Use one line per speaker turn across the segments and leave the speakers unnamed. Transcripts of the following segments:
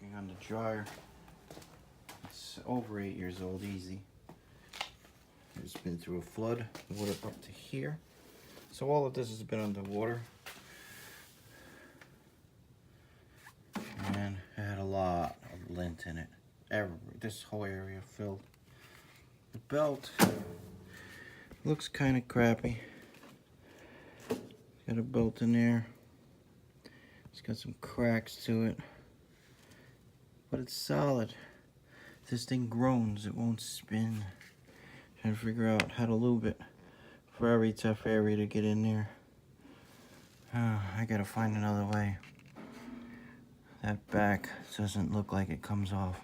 Working on the dryer. It's over 8 years old, easy. It's been through a flood, water up to here. So all of this has been underwater. And it had a lot of lint in it. This whole area filled. The belt looks kind of crappy. Got a belt in there. It's got some cracks to it. But it's solid. This thing groans, it won't spin. Trying to figure out how to lube it. Very tough area to get in there. I gotta find another way. That back doesn't look like it comes off.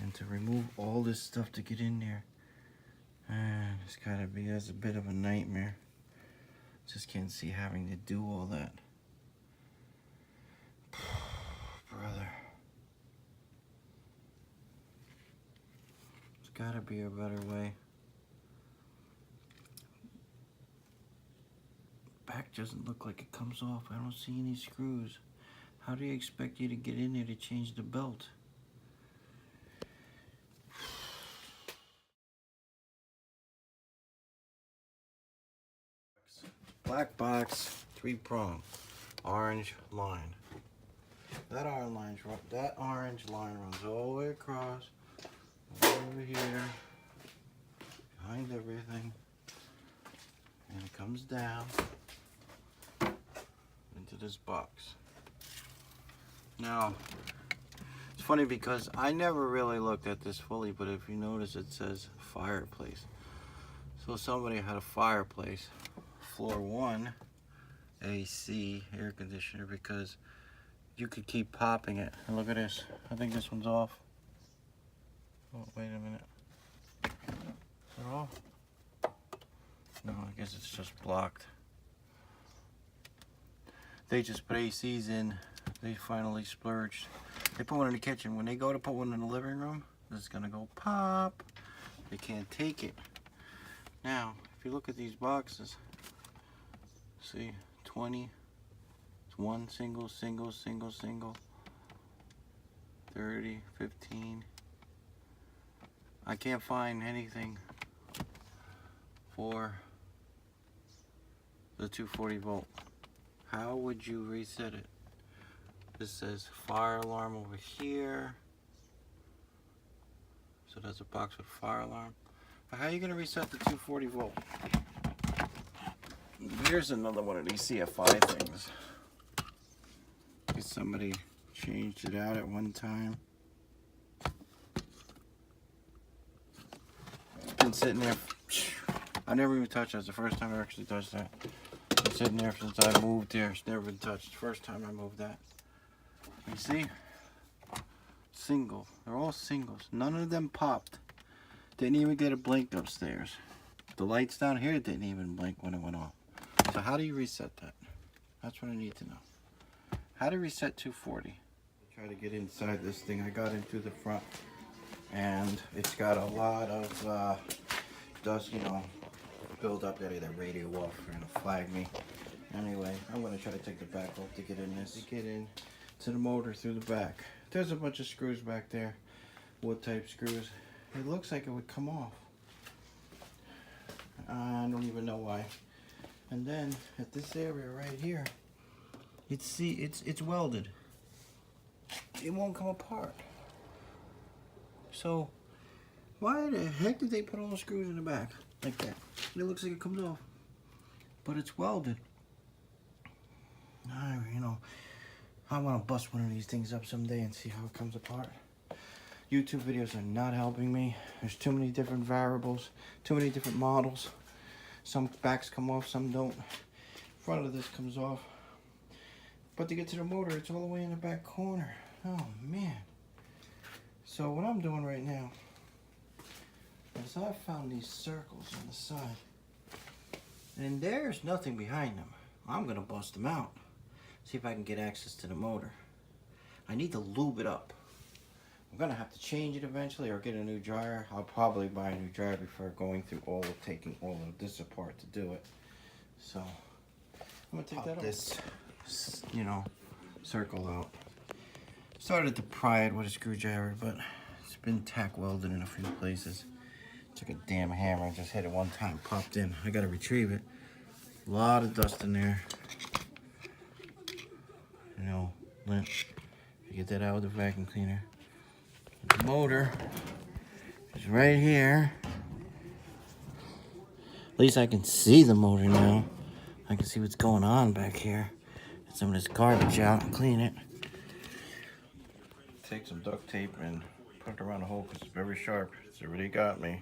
And to remove all this stuff to get in there, it's gotta be, that's a bit of a nightmare. Just can't see having to do all that. Brother. There's gotta be a better way. Back doesn't look like it comes off. I don't see any screws. How do you expect you to get in there to change the belt? Black box, 3-prong, orange line. That orange line runs all the way across, over here, behind everything, and it comes down into this box. Now, it's funny because I never really looked at this fully, but if you notice, it says fireplace. So somebody had a fireplace. Floor 1 AC air conditioner, because you could keep popping it. And look at this. I think this one's off. Oh, wait a minute. Is it off? No, I guess it's just blocked. They just put ACs in. They finally splurged. They put one in the kitchen. When they go to put one in the living room, it's gonna go pop. They can't take it. Now, if you look at these boxes, see, 20, it's one single, 30, 15. I can't find anything for the 240 volt. How would you reset it? This says fire alarm over here. So that's a box with fire alarm. But how are you gonna reset the 240 volt? Here's another one of these CFI things. Somebody changed it out at one time. It's been sitting there. I never even touched it. It's the first time I actually touched that. It's been sitting there since I moved here. It's never been touched. First time I moved that. You see? Single. They're all singles. None of them popped. Didn't even get a blink upstairs. The lights down here didn't even blink when it went off. So how do you reset that? That's what I need to know. How to reset 240. Try to get inside this thing. I got into the front and it's got a lot of dust, you know, build up there. That radio off, they're gonna flag me. Anyway, I'm gonna try to take the back off to get in this. To get in to the motor through the back. There's a bunch of screws back there, wood type screws. It looks like it would come off. I don't even know why. And then at this area right here, it's welded. It won't come apart. So why the heck did they put all the screws in the back like that? It looks like it comes off, but it's welded. You know, I want to bust one of these things up someday and see how it comes apart. YouTube videos are not helping me. There's too many different variables, too many different models. Some backs come off, some don't. Front of this comes off. But to get to the motor, it's all the way in the back corner. Oh, man. So what I'm doing right now is I found these circles on the side. And there's nothing behind them. I'm going to bust them out. See if I can get access to the motor. I need to lube it up. I'm going to have to change it eventually or get a new dryer. I'll probably buy a new dryer before going through taking all of this apart to do it. So I'm going to take that this, you know, circle out. Started to pry it with a screwdriver, but it's been tack welded in a few places. Took a damn hammer and just hit it one time, popped in. I gotta retrieve it. A lot of dust in there. You know, lint. Get that out with the vacuum cleaner. The motor is right here. At least I can see the motor now. I can see what's going on back here. Get some of this garbage out and clean it. Take some duct tape and put it around the hole because it's very sharp. It's already got me.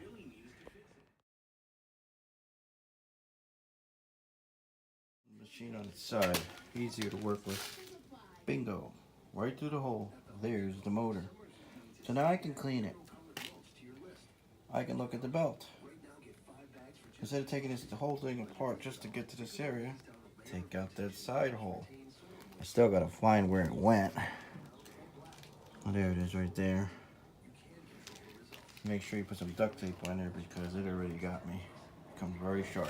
Machine on its side, easier to work with. Bingo, right through the hole. There's the motor. So now I can clean it. I can look at the belt. Instead of taking the whole thing apart just to get to this area, take out that side hole. I still gotta find where it went. Oh, there it is right there. Make sure you put some duct tape on there because it already got me. It comes very sharp.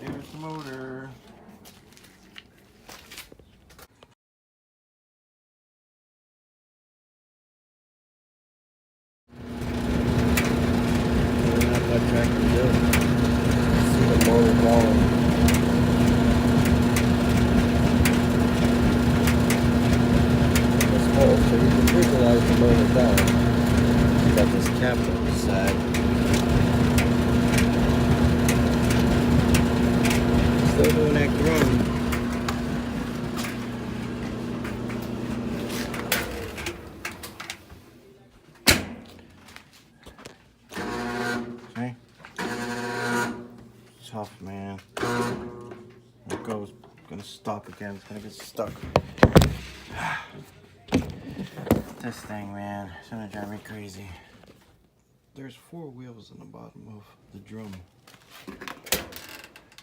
There's the motor. Not much I can do. See the motor going. This hole, so you can visualize the motor down. Got this cap on the side. Still doing that groan. See? Tough, man. There it goes. Gonna stop again. It's gonna get stuck. This thing, man, it's gonna drive me crazy. There's 4 wheels on the bottom of the drum.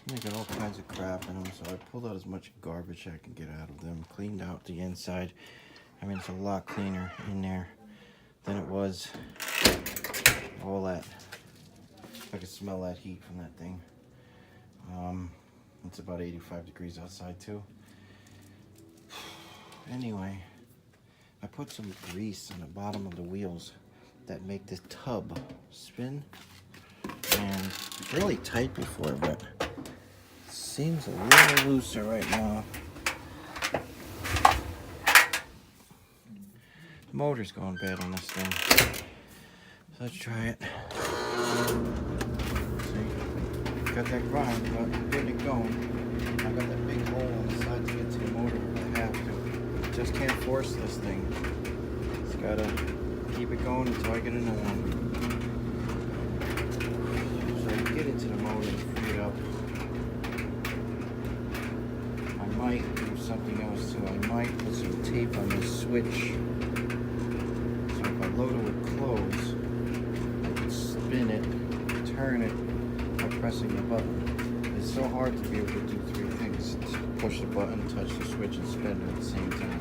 They got all kinds of crap in them, so I pulled out as much garbage I can get out of them. Cleaned out the inside. I mean, it's a lot cleaner in there than it was. All that. I can smell that heat from that thing. It's about 85 degrees outside too. Anyway, I put some grease on the bottom of the wheels that make the tub spin. And it's really tight before, but it seems a little looser right now. The motor's going bad on this thing. So let's try it. See, got that grind, but getting it going. I got that big hole on the side to get to the motor if I have to. Just can't force this thing. Just gotta keep it going until I get a new one. So I can get into the motor and free it up. I might do something else too. I might put some tape on this switch. So if I load it with clothes, I can spin it, turn it by pressing the button. It's so hard to be able to do 3 things. Push the button, touch the switch, and spin it at the same time.